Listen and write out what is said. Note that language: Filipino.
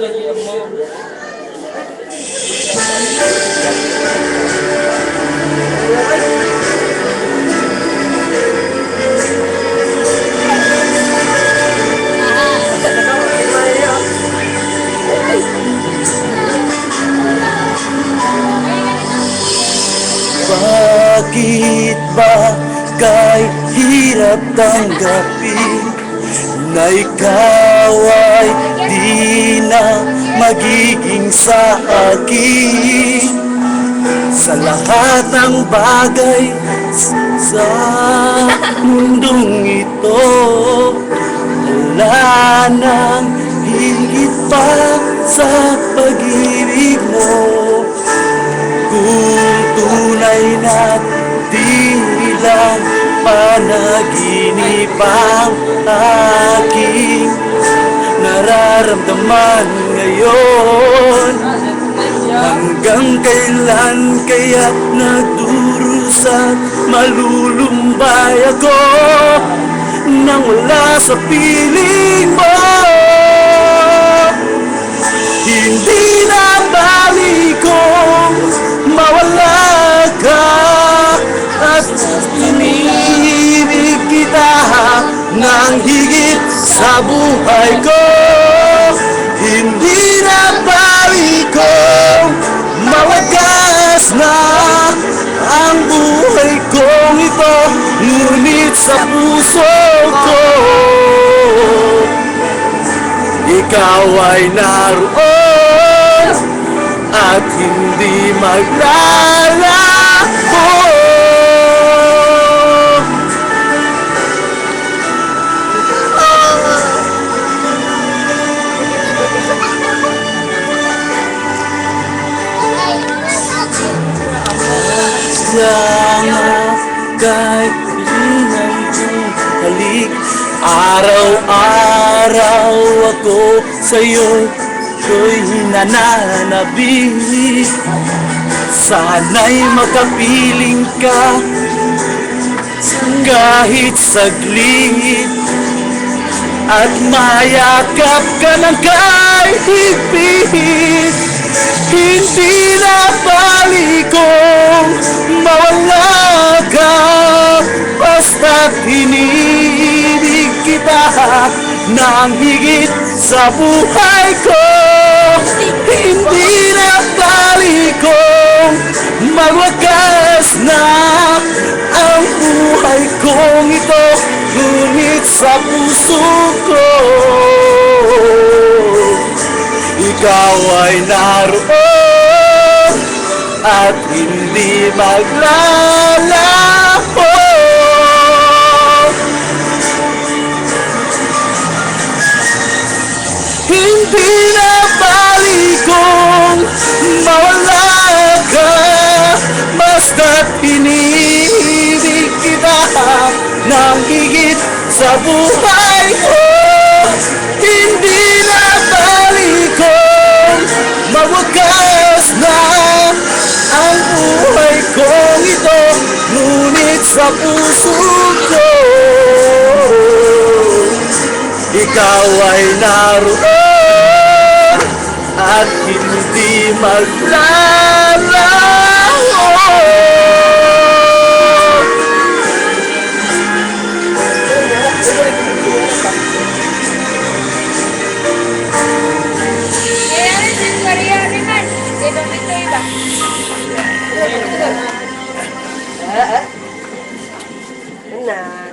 Bakit ba kay hirap tanggapin na ikaw ay di na magiging sa akin? Sa lahat ng bagay sa mundong ito, wala nang higit pa sa pag-ibig mo. Kung tunay na di lang panaginip ang aking nararamdaman ngayon, hanggang kailan kaya nagdurusa't malulumbay ako nang wala sa piling mo? Hindi na balik kong mawala ka at inibig kita ng higit sa buhay ko. Hindi na balik kong mawagas na ang buhay kong ito, ngunit sa puso ko ikaw ay naroon at hindi maglalaho. Salamat kahit ingay kong halik, araw-araw ako sa'yo ko'y nananabik. Sana'y makapiling ka kahit saglit at mayakap ka ng kahit higpit. Hindi na balik kong mawala ka, basta't inibig kita ng higit sa buhay ko. Hindi na balik kong magwakas na ang buhay kong ito, ngunit sa puso ko ikaw ay naroon at hindi maglalaho. Hindi na balik kong mawala ka, basta't inibig kita ng higit sa buhay ko. Hindi na balik kong mawagas na ang buhay kong ito, ngunit sa puso ko ikaw ay naroon at hindi maglalaho. Maria, Riman,